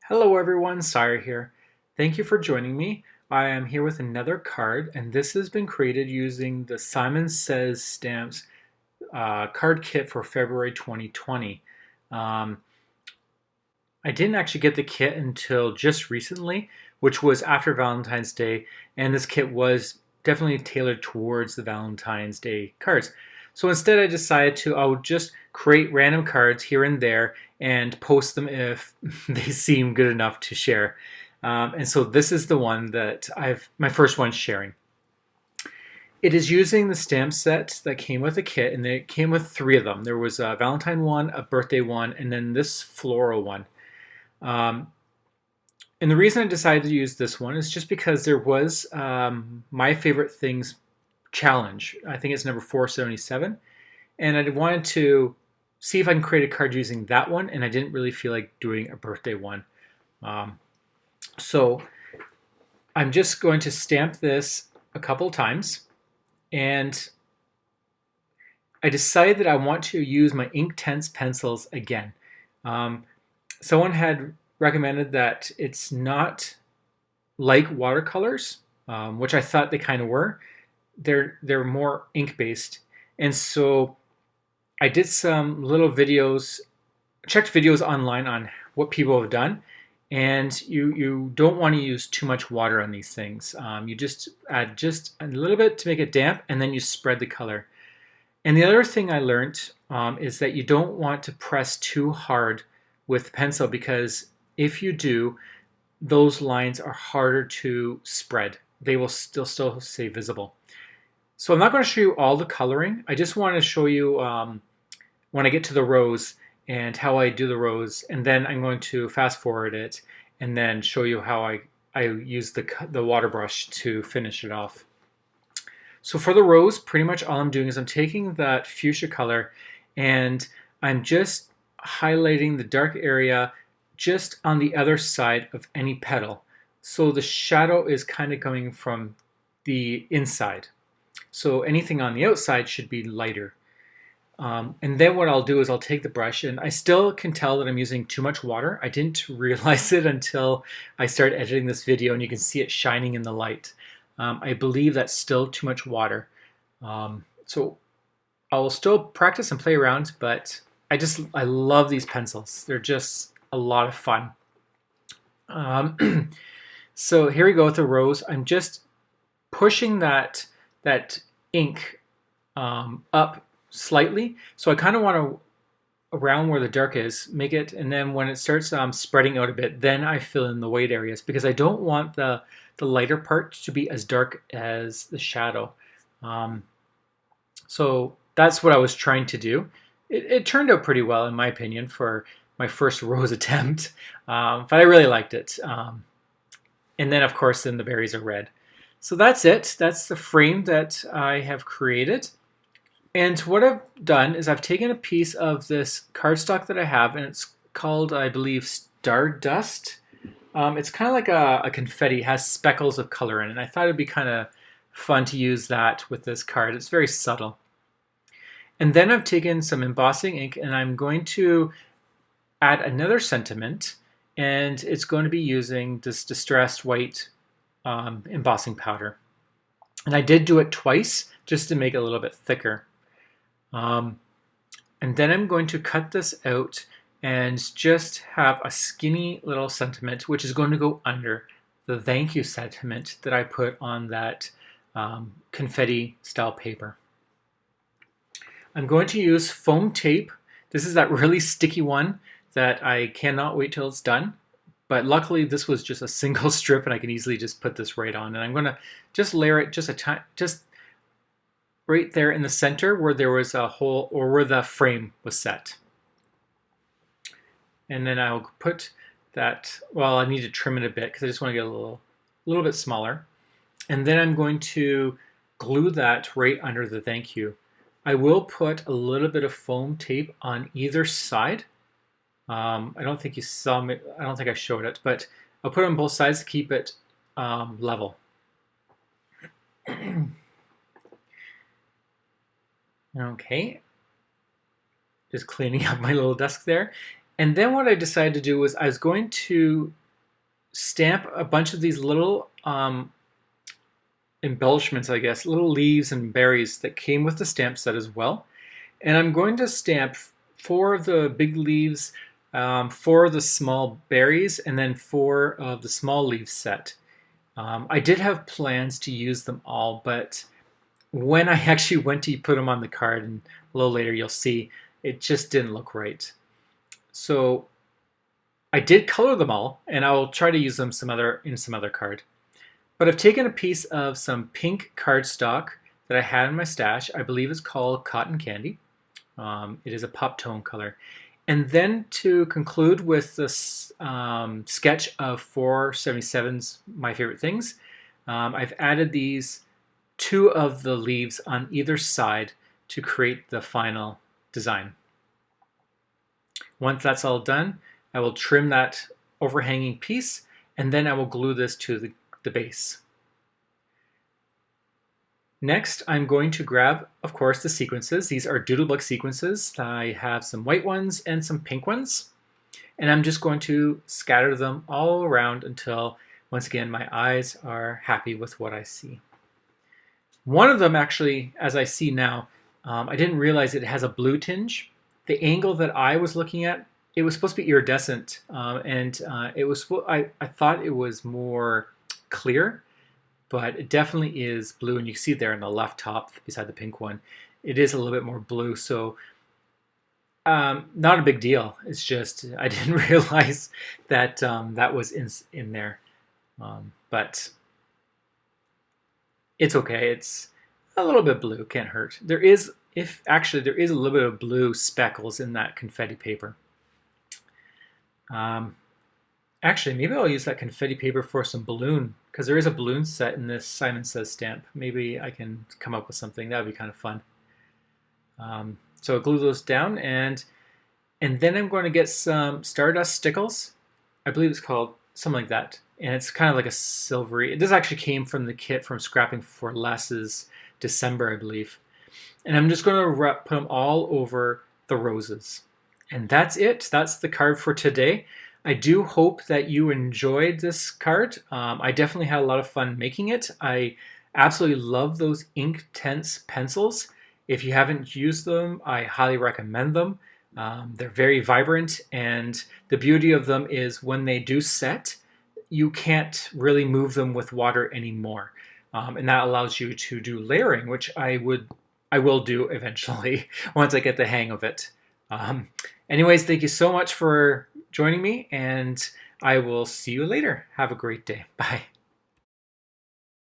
Hello everyone, Sire here. Thank you for joining me. I am here with another card, and this has been created using the Simon Says Stamps card kit for February 2020. Um, I didn't actually get the kit until just recently, which was after Valentine's Day, and this kit was definitely tailored towards the Valentine's Day cards. So instead I decided I'll just create random cards here and there and post them if they seem good enough to share. And so this is the one that my first one sharing. It is using the stamp set that came with the kit, and it came with three of them. There was a Valentine one, a birthday one, and then this floral one. Um, and the reason I decided to use this one is just because there was My Favorite Things challenge. I think it's number 477. And I wanted to see if I can create a card using that one, and I didn't really feel like doing a birthday one. So I'm just going to stamp this a couple times, and I decided that I want to use my InkTense pencils again. Someone had recommended that it's not like watercolors, which I thought they kind of were. They're more ink based, and so I did some little videos, checked videos online on what people have done, and you don't want to use too much water on these things. You just add just a little bit to make it damp, and then you spread the color. And the other thing I learned is that you don't want to press too hard with the pencil, because if you do, those lines are harder to spread. They will still stay visible. So I'm not going to show you all the coloring. I just want to show you when I get to the rose and how I do the rose, and then I'm going to fast forward it and then show you how I use the water brush to finish it off. So for the rose, pretty much all I'm doing is I'm taking that fuchsia color and I'm just highlighting the dark area just on the other side of any petal. So the shadow is kind of coming from the inside. So anything on the outside should be lighter. And then what I'll do is I'll take the brush, and I still can tell that I'm using too much water. I didn't realize it until I started editing this video, and you can see it shining in the light. I believe that's still too much water. So I will still practice and play around, but I love these pencils. They're just a lot of fun. So here we go with the rose. I'm just pushing that ink up slightly. So I kind of want to, around where the dark is, make it, and then when it starts spreading out a bit, then I fill in the white areas, because I don't want the lighter part to be as dark as the shadow. So that's what I was trying to do. It turned out pretty well, in my opinion, for my first rose attempt, but I really liked it. And then, of course, then the berries are red. So that's it. That's the frame that I have created. And what I've done is I've taken a piece of this cardstock that I have, and it's called, I believe, Stardust. It's kind of like a confetti. It has speckles of color in it. And I thought it'd be kind of fun to use that with this card. It's very subtle. And then I've taken some embossing ink, and I'm going to add another sentiment, and it's going to be using this distressed white embossing powder. And I did do it twice just to make it a little bit thicker. And then I'm going to cut this out and just have a skinny little sentiment, which is going to go under the thank you sentiment that I put on that confetti style paper. I'm going to use foam tape. This is that really sticky one that I cannot wait till it's done. But luckily this was just a single strip, and I can easily just put this right on. And I'm going to just layer it just right there in the center where there was a hole, or where the frame was set. And then I'll put that, well, I need to trim it a bit because I just want to get a little bit smaller. And then I'm going to glue that right under the thank you. I will put a little bit of foam tape on either side. I don't think you saw me, I don't think I showed it, but I'll put it on both sides to keep it level. Okay, just cleaning up my little desk there. And then what I decided to do was I was going to stamp a bunch of these little embellishments, I guess, little leaves and berries that came with the stamp set as well. And I'm going to stamp 4 of the big leaves, 4 of the small berries, and then 4 of the small leaves set. I did have plans to use them all, but when I actually went to put them on the card, and a little later you'll see, it just didn't look right. So I did color them all, and I'll try to use them in some other card. But I've taken a piece of some pink cardstock that I had in my stash. I believe it's called Cotton Candy. It is a pop tone color. And then to conclude with this sketch of 477's My Favorite Things, I've added these 2 of the leaves on either side to create the final design. Once that's all done, I will trim that overhanging piece, and then I will glue this to the base. Next, I'm going to grab, of course, the sequences. These are Doodlebug sequences. I have some white ones and some pink ones. And I'm just going to scatter them all around until, once again, my eyes are happy with what I see. One of them, actually, as I see now, I didn't realize it has a blue tinge. The angle that I was looking at, it was supposed to be iridescent, I thought it was more clear, but it definitely is blue, and you can see there in the left top beside the pink one, it is a little bit more blue. So not a big deal. It's just I didn't realize that that was in there, but it's okay. It's a little bit blue, can't hurt. There is a little bit of blue speckles in that confetti paper. Actually, maybe I'll use that confetti paper for some balloon, because there is a balloon set in this Simon Says stamp. Maybe I can come up with something. That would be kind of fun. So I'll glue those down, and then I'm going to get some Stardust Stickles. I believe it's called something like that. And it's kind of like a silvery. This actually came from the kit from Scrapping for Less's December, I believe. And I'm just going to put them all over the roses. And that's it. That's the card for today. I do hope that you enjoyed this card. I definitely had a lot of fun making it. I absolutely love those InkTense pencils. If you haven't used them, I highly recommend them. They're very vibrant, and the beauty of them is when they do set, you can't really move them with water anymore. And that allows you to do layering, which I will do eventually once I get the hang of it. Anyways, thank you so much for joining me, and I will see you later. Have a great day. Bye.